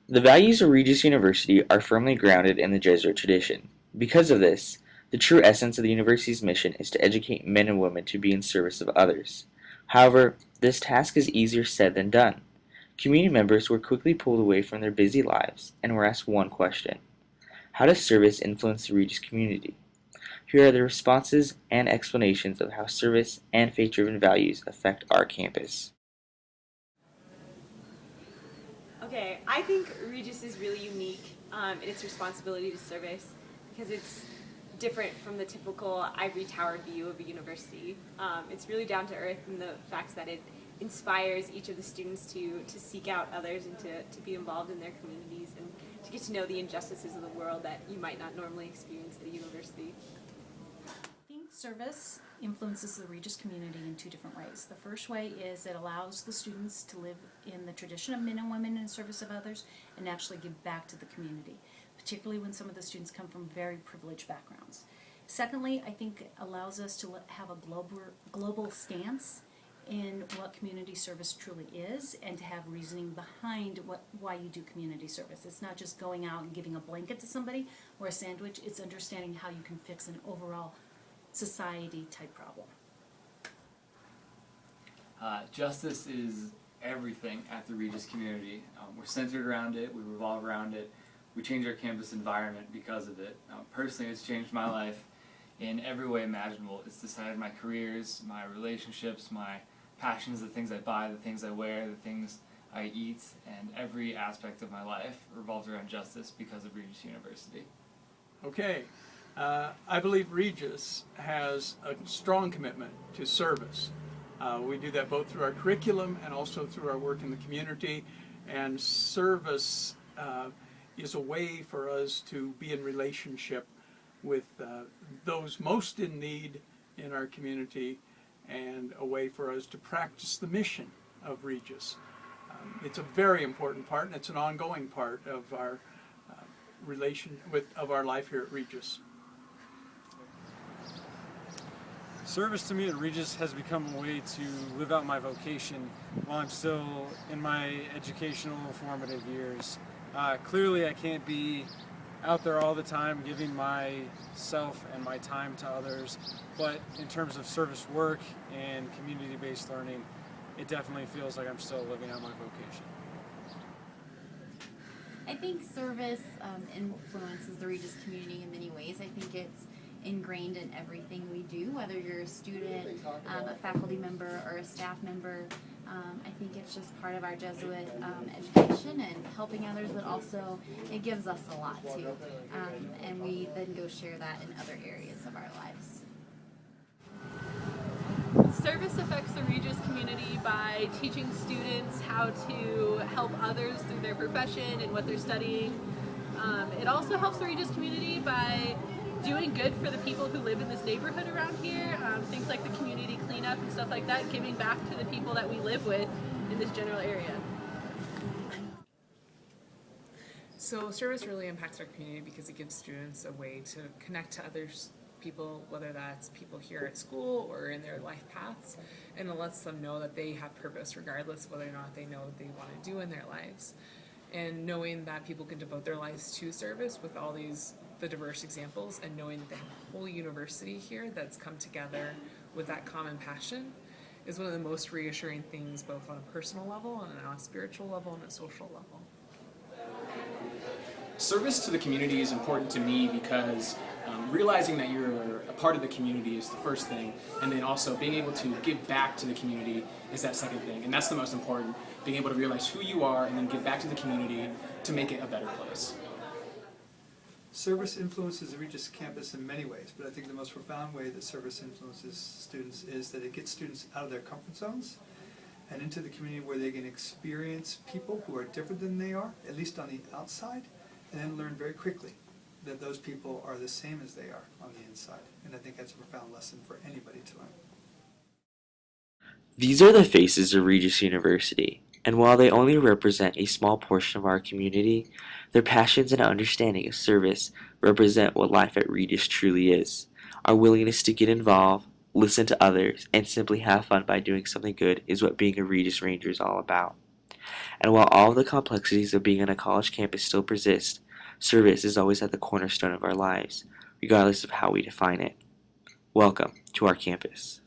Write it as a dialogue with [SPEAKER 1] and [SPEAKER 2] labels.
[SPEAKER 1] The values of Regis University are firmly grounded in the Jesuit tradition. Because of this, the true essence of the university's mission is to educate men and women to be in service of others. However, this task is easier said than done. Community members were quickly pulled away from their busy lives and were asked one question: how does service influence the Regis community? Here are the responses and explanations of how service and faith-driven values affect our campus.
[SPEAKER 2] Okay, I think Regis is really unique in its responsibility to service because it's different from the typical ivory tower view of a university. It's really down to earth in the fact that it inspires each of the students to seek out others and to be involved in their communities and to get to know the injustices of the world that you might not normally experience at a university.
[SPEAKER 3] I think service influences the Regis community in two different ways. The first way is it allows the students to live in the tradition of men and women in service of others and actually give back to the community, particularly when some of the students come from very privileged backgrounds. Secondly, I think it allows us to have a global stance in what community service truly is and to have reasoning behind why you do community service. It's not just going out and giving a blanket to somebody or a sandwich, it's understanding how you can fix an overall society type problem.
[SPEAKER 4] Justice is everything at the Regis community. We're centered around it, we revolve around it, we change our campus environment because of it. Personally, it's changed my life in every way imaginable. It's decided my careers, my relationships, my passions, the things I buy, the things I wear, the things I eat, and every aspect of my life revolves around justice because of Regis University.
[SPEAKER 5] Okay, I believe Regis has a strong commitment to service. We do that both through our curriculum and also through our work in the community, and service is a way for us to be in relationship with those most in need in our community, and a way for us to practice the mission of Regis. It's a very important part, and it's an ongoing part of our of our life here at Regis.
[SPEAKER 6] Service to me at Regis has become a way to live out my vocation while I'm still in my educational formative years. Clearly I can't be out there all the time giving myself and my time to others, but in terms of service work and community-based learning, it definitely feels like I'm still living out my vocation.
[SPEAKER 7] I think service influences the Regis community in many ways. I think it's ingrained in everything we do, whether you're a student, a faculty member, or a staff member. I think it's just part of our Jesuit education and helping others, but also it gives us a lot too. And we then go share that in other areas of our lives.
[SPEAKER 8] Service affects the Regis community by teaching students how to help others through their profession and what they're studying. It also helps the Regis community by doing good for the people who live in this neighborhood around here, things like the community cleanup and stuff like that, giving back to the people that we live with in this general area.
[SPEAKER 9] So service really impacts our community because it gives students a way to connect to others people, whether that's people here at school or in their life paths, and it lets them know that they have purpose regardless of whether or not they know what they want to do in their lives. And knowing that people can devote their lives to service with all the diverse examples, and knowing that they have a whole university here that's come together with that common passion is one of the most reassuring things, both on a personal level and on a spiritual level and a social level.
[SPEAKER 10] Service to the community is important to me because realizing that you're a part of the community is the first thing, and then also being able to give back to the community is that second thing, and that's the most important, being able to realize who you are and then give back to the community to make it a better place.
[SPEAKER 11] Service influences the Regis campus in many ways, but I think the most profound way that service influences students is that it gets students out of their comfort zones and into the community where they can experience people who are different than they are, at least on the outside, and then learn very quickly that those people are the same as they are on the inside. And I think that's a profound lesson for anybody to learn.
[SPEAKER 1] These are the faces of Regis University, and while they only represent a small portion of our community, their passions and understanding of service represent what life at Regis truly is. Our willingness to get involved, listen to others, and simply have fun by doing something good is what being a Regis Ranger is all about. And while all of the complexities of being on a college campus still persist, service is always at the cornerstone of our lives, regardless of how we define it. Welcome to our campus.